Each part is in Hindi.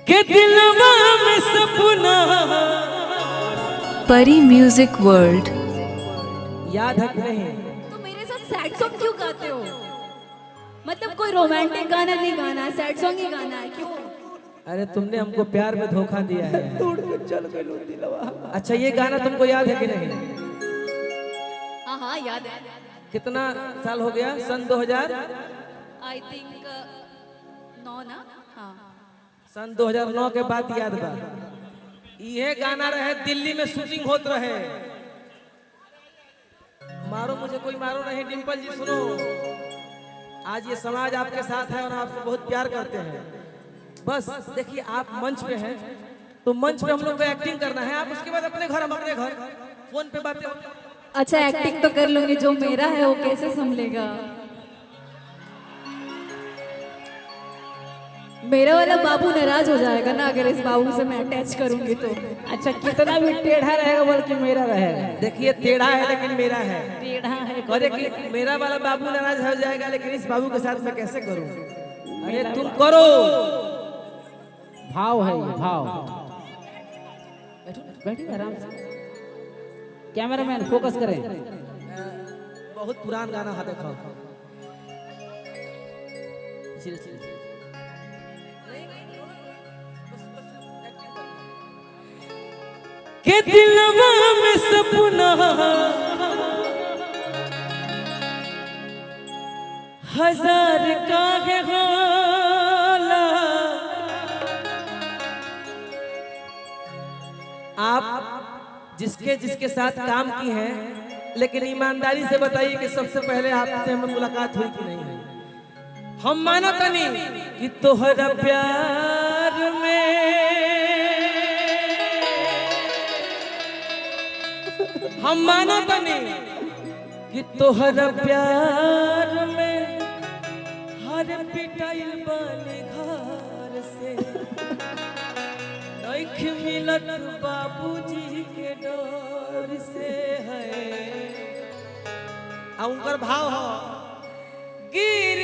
के दिलवा में सपना। परी म्यूजिक वर्ल्ड। याद है कि नहीं? तो मेरे साथ सैड सॉन्ग क्यों गाते हो? मतलब कोई रोमांटिक गाना नहीं गाना है, सैड सॉन्ग ही गाना है, क्यों? अरे तुमने हमको प्यार में धोखा दिया है। तोड़ के चल गए लो दिलवा। अच्छा ये गाना तुमको याद है कि नहीं? हाँ हाँ याद है। कितना साल हो गया? सन 2000? आई थिंक 9 ना? हाँ सन 2009 के बाद याद बा। ये गाना रहे, दिल्ली में शूटिंग होत रहे। मारो मुझे कोई मारो नहीं। डिम्पल जी सुनो, आज ये समाज आपके साथ है और आपसे बहुत प्यार करते हैं। बस देखिए आप मंच पे हैं तो मंच पे हम लोग को एक्टिंग करना है। आप उसके बाद अपने घर, हम अपने घर फोन पे बातें। अच्छा एक्टिंग तो कर लूंगी, जो मेरा है वो कैसे संभलेगा? मेरा वाला बाबू नाराज हो जाएगा ना अगर इस बाबू से मैं अटैच करूंगी तो। अच्छा कितना भी टेढ़ा रहेगा बल्कि मेरा रहेगा। देखिए टेढ़ा है लेकिन मेरा है। टेढ़ा है अरे कि मेरा वाला बाबू नाराज हो जाएगा लेकिन इस बाबू के साथ मैं कैसे करूं? अरे तुम करो। भाव है ये भाव। बैठिए आराम से। कैमरामैन फोकस करें। बहुत पुराना गाना है, देखो। के दिलवा में सपना हजार का है होला। आप जिसके जिसके साथ काम की हैं, लेकिन ईमानदारी से बताइए कि सबसे पहले आपसे हमें मुलाकात हुई कि नहीं हुई? हम माना तनी कि तोहरा प्यार में, हम माना तनी कि तोहरा प्यार में हर पिटाइल बानी घर से नइख मिलत बाबूजी के डर से है। आ उनकर भाव हो गिर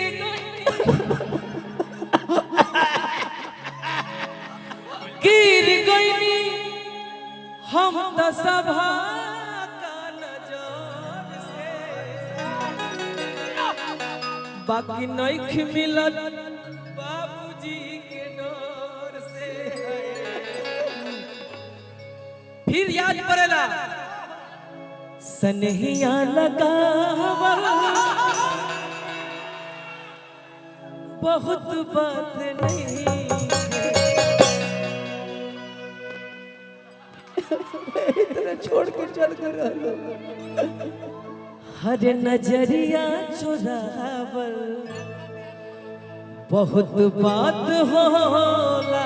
गिर गईनी हम त सभा का नजर से, बाकी नइख मिलत बाबूजी के डर से है। फिर याद पड़ेला सनहिया लगावा बहुत बात नहीं। इतना छोड़ के चल कर हर नजरिया चुरावल बहुत बात होला।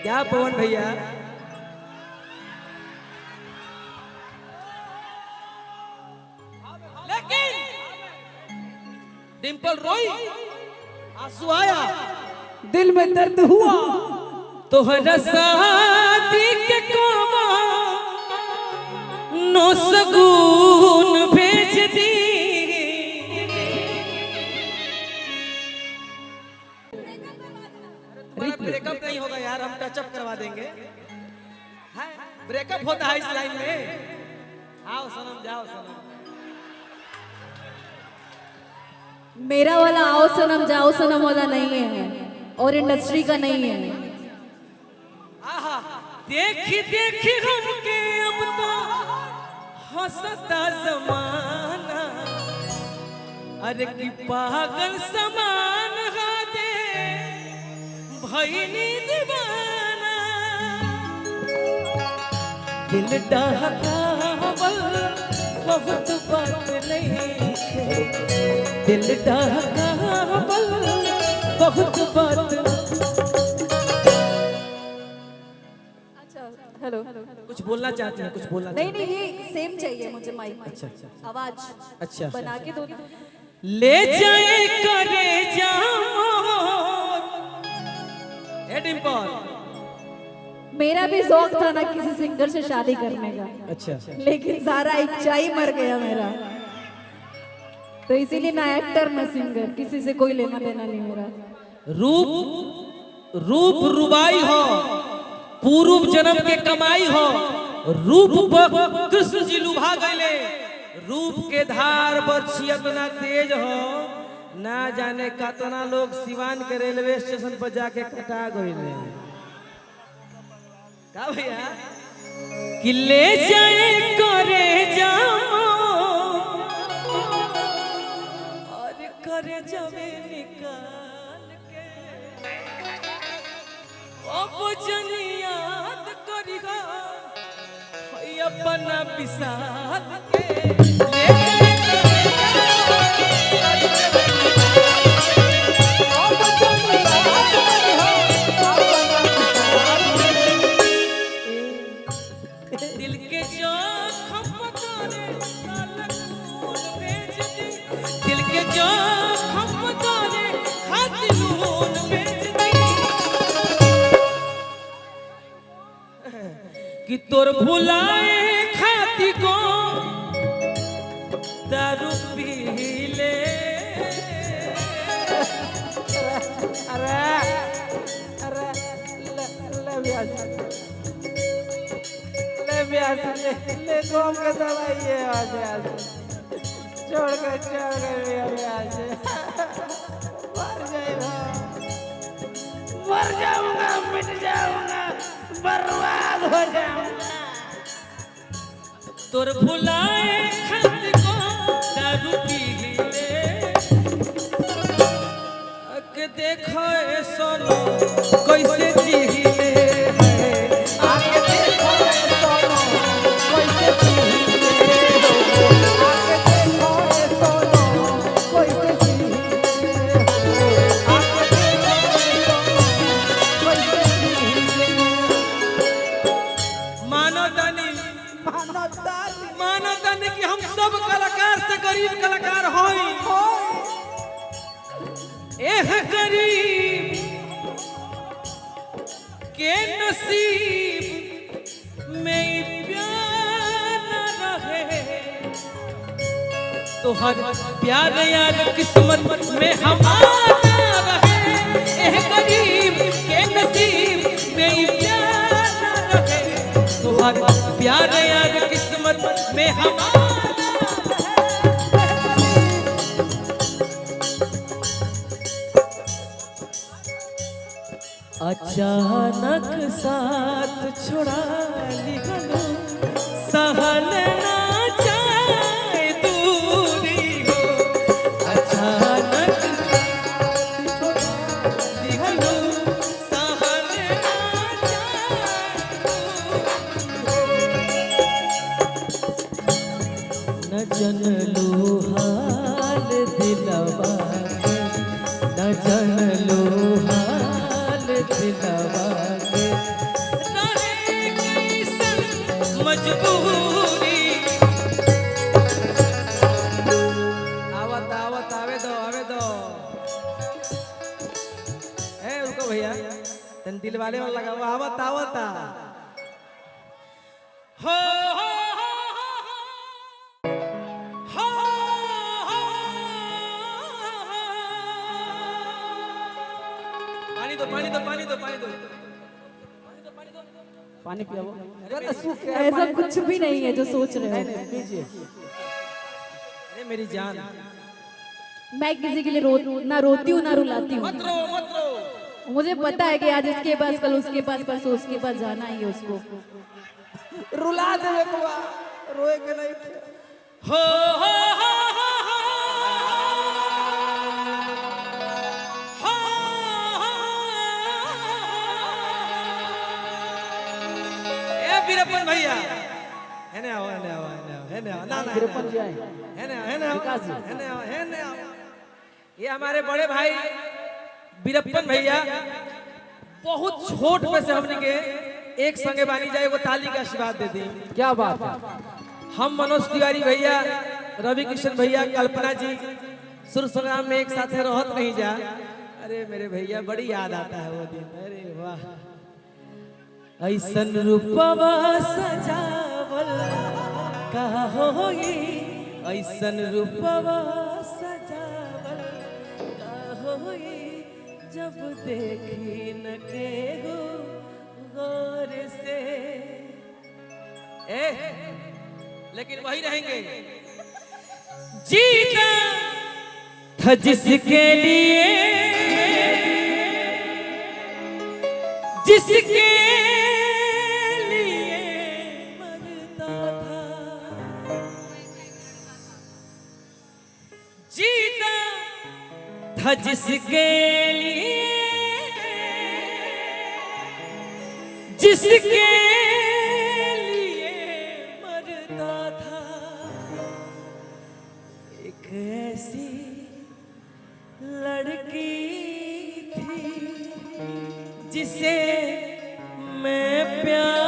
क्या पवन भैया? लेकिन डिम्पल रोई, आंसू आया, दिल में दर्द हुआ। तोहरा शादी के कोवा नो सगुन भेज दी। तुम्हारा ब्रेकअप नहीं होगा यार, हम टचअप करवा देंगे। ब्रेकअप होता है इस लाइन में। आओ सनम, जाओ सनम। मेरा वाला आओ सनम जाओ सनम वाला नहीं है और इंडस्ट्री का नहीं है। आहा, देखी देखी हमके अब तो हंसता जमाना। अरे की पागल समान हा दे भईनी दीवाना। दिल डहकावल बहुत बात नहीं, दिल डहकावल बहुत बात। हेलो कुछ बोलना चाहते हैं? कुछ बोलना नहीं नहीं ये सेम चाहिए मुझे माइक। अच्छा अच्छा आवाज अच्छा बना के दो। ले जाए करे जाओ। ए डिम्पल, मेरा भी शौक था ना किसी सिंगर से शादी करने का, अच्छा लेकिन सारा इच्छा ही मर गया मेरा। तो इसीलिए ना एक्टर ना सिंगर, किसी से कोई लेना देना नहीं मेरा। रूप रुबाई हो, पूर्व जन्म के कमाई हो, रूप पर कृष्ण जी लुभा गए, रूप के धार बरछियत ना तेज हो, ना जाने कतना लोग सिवान के रेलवे स्टेशन पर जाके कटा गए। का भैया कि ले जाए करे जाओ और करे जमे निकाल के अब जन याद करिगा अपना विशाल के ले दिल के जो खपतारे लखून बेच दी, दिल के जो खपतारे खातिलून बेच दी कि तोर भुलाए खाती को दारू पी ले। अरे अरे ले ब्याज ले कौन का दवाई है आज छोड़ कर ब्याज मर जाऊंगा मिट जाऊंगा बर्बाद हो जाऊंगा। तोर भुलाए खाती को दारू पी ले के देखो ए सोनो कैसे जी ले आके देखो ए सोनो कैसे जी ले आके देखो ए सोनो कैसे जी ले आके देखो ए सोनो कैसे जी ले। मानो दानी कि हम सब कलाकार से गरीब कलाकार होई एह गरीब के नसीब में प्यार न रहे, तो हर प्यार यार किस्मत में हमारा रहे। एह गरीब के नसीब में प्यार न रहे, तो हर प्यार यार किस्मत में हमारा अचानक साथ छुड़ा लिखलो सहल ना जाए दूरी हो। अचानक लिखलो सहल ना जाए न जनलो हाल दिलवा के, न जनलो मजबूरी। आवत आवत आवे दो ए रुको भैया तन दिल वाले वाला लगाओ आवत आवत हो पानी दो पानी दो पानी दो पानी दो पानी पियाओ। ऐसा कुछ भी नहीं है जो सोच रहे हो। अरे मेरी जान मैं किसी के लिए ना रोती हूँ ना रुलाती हूँ। मत रो मत रो। मुझे पता है कि आज इसके पास कल उसके पास परसों उसके पास जाना ही है उसको। रुला दे रोए के नहीं हो वीरप्पन भैया हेने आओ हेने आओ हेने आओ ना ना वीरप्पन जी आए हेने आओ हेने आओ हेने आओ हेने आओ। ये हमारे बड़े भाई वीरप्पन भैया बहुत छोट पे से हमने के एक संगे बानी जाए वो ताली का आशीर्वाद दे दी। क्या बात है। हम मनोज तिवारी भैया रवि किशन भैया कल्पना जी सुर संग्राम में एक साथ रहत नहीं जा। अरे मेरे भैया बड़ी याद आता है वो दिन। अरे वाह ऐसन रूपवा सजावल का होई, ऐसन रूपवा सजावल का होई जब देखी न के हो गौर से। लेकिन वही रहेंगे। जीता था जिसके लिए, जिसके लिए मरता था। जीता था जिसके लिए, जिसके लिए मरता था। एक ऐसी लड़की थी जिसे मैं प्यार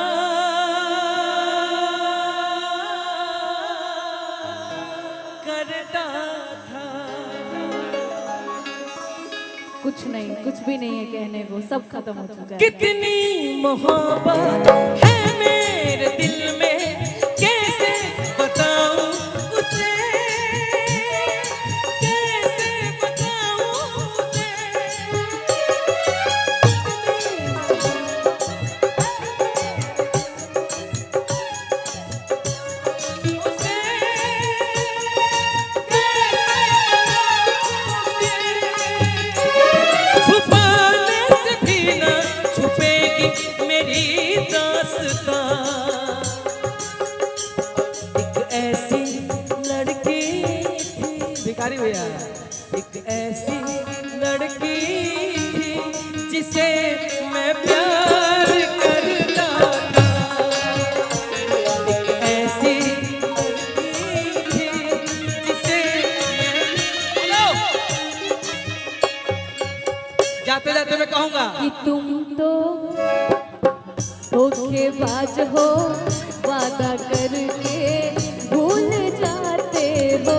करता था। कुछ नहीं, कुछ भी नहीं है कहने को, सब खत्म हो चुका है। कितनी मोहब्बत है मेरे दिल में, कैसे बताऊं उसे, कैसे बताऊं उसे। छुपाने से भी ना छुपेगी मेरी दास्तां। एक ऐसी लड़की थी, भिखारी भैया, एक ऐसी लड़की थी जिसे मैं प्यार करता था। एक ऐसी लड़की थी जिसे मैं जाते जाते मैं कहूंगा कि तुम तो धोखेबाज हो, वादा करके भूल जाते हो।